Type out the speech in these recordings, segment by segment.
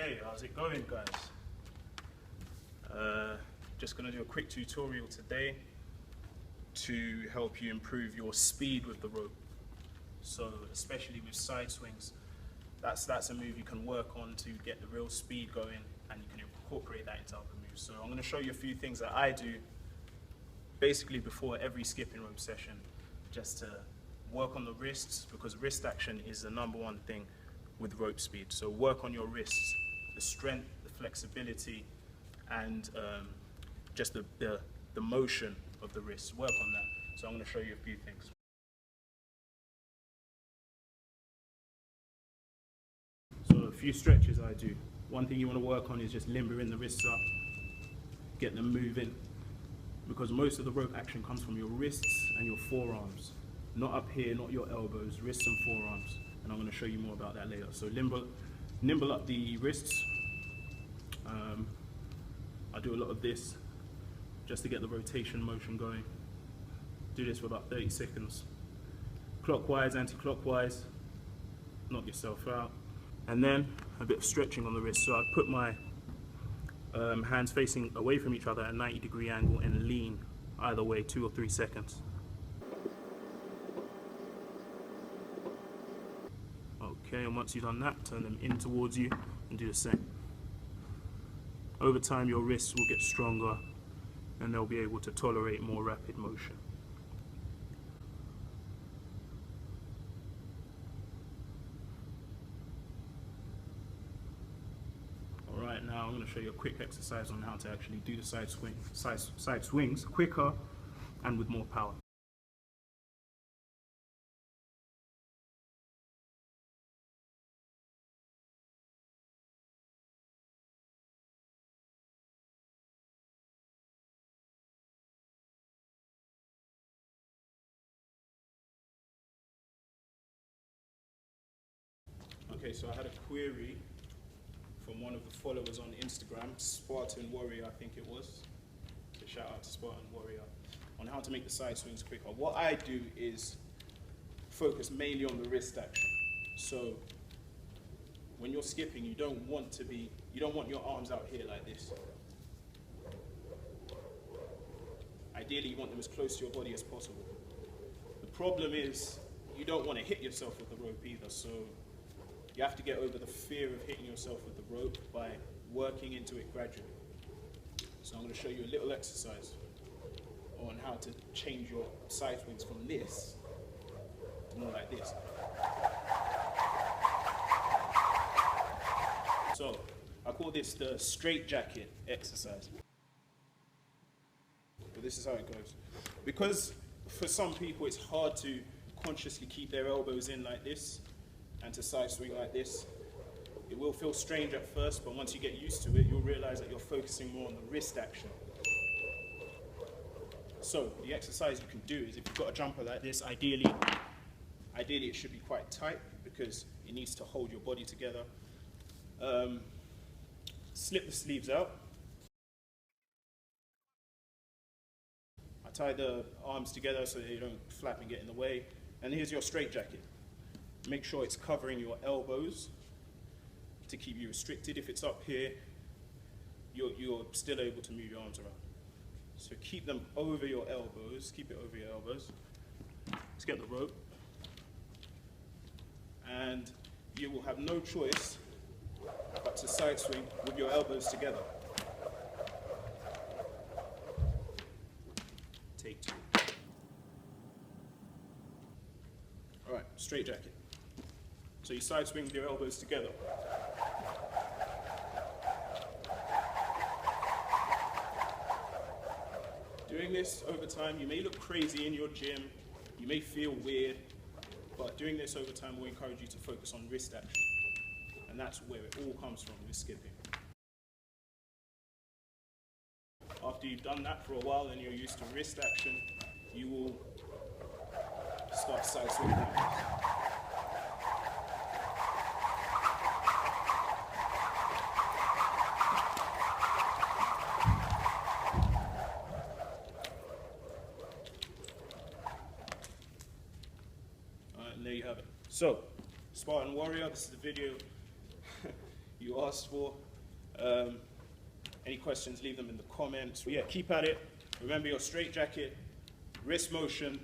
Okay, how's it going, guys? Just gonna do a quick tutorial today to help you improve your speed with the rope. So especially with side swings, that's a move you can work on to get the real speed going, and you can incorporate that into other moves. So I'm gonna show you a few things that I do basically before every skipping rope session, just to work on the wrists, because wrist action is the #1 thing with rope speed. So work on your wrists, the strength, the flexibility, and just the motion of the wrists. Work on that. So I'm going to show you a few things. So a few stretches I do. One thing you want to work on is just limbering the wrists up, get them moving, because most of the rope action comes from your wrists and your forearms. Not up here, not your elbows, wrists and forearms. And I'm going to show you more about that later. So nimble up the wrists. I do a lot of this just to get the rotation motion going. Do this for about 30 seconds. Clockwise, anti-clockwise, knock yourself out. And then a bit of stretching on the wrist. So I put my hands facing away from each other at a 90-degree angle and lean either way 2 or 3 seconds. Okay, and once you've done that, turn them in towards you and do the same. Over time, your wrists will get stronger and they'll be able to tolerate more rapid motion. Alright, now I'm going to show you a quick exercise on how to actually do the side swings quicker and with more power. Okay, so I had a query from one of the followers on Instagram, Spartan Warrior, I think it was. So shout out to Spartan Warrior, on how to make the side swings quicker. What I do is focus mainly on the wrist action. So when you're skipping, you don't want your arms out here like this. Ideally, you want them as close to your body as possible. The problem is you don't want to hit yourself with the rope either, so you have to get over the fear of hitting yourself with the rope by working into it gradually. So I'm going to show you a little exercise on how to change your side swings from this to more like this. So I call this the Straightjacket exercise. But this is how it goes. Because for some people it's hard to consciously keep their elbows in like this and to side swing like this. It will feel strange at first, but once you get used to it, you'll realize that you're focusing more on the wrist action. So the exercise you can do is, if you've got a jumper like this, ideally it should be quite tight because it needs to hold your body together. Slip the sleeves out. I tie the arms together so they don't flap and get in the way. And here's your straightjacket. Make sure it's covering your elbows to keep you restricted. If it's up here, you're still able to move your arms around. So keep them over your elbows, keep it over your elbows. Let's get the rope. And you will have no choice but to side swing with your elbows together. Take 2. All right, straightjacket. So you side swing with your elbows together. Doing this over time, you may look crazy in your gym, you may feel weird, but doing this over time will encourage you to focus on wrist action. And that's where it all comes from with skipping. After you've done that for a while and you're used to wrist action, you will start side swinging like this. And there you have it. So, Spartan Warrior, this is the video you asked for. Any questions, leave them in the comments. But yeah, keep at it. Remember your straightjacket, wrist motion,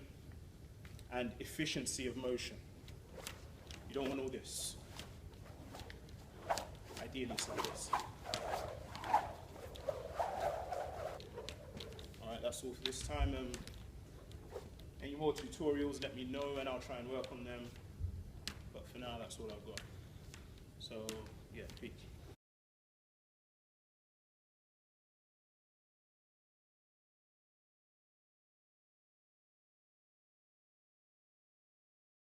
and efficiency of motion. You don't want all this. Ideally, it's like this. All right, that's all for this time. Any more tutorials, let me know and I'll try and work on them. But for now, that's all I've got. So, yeah, peace.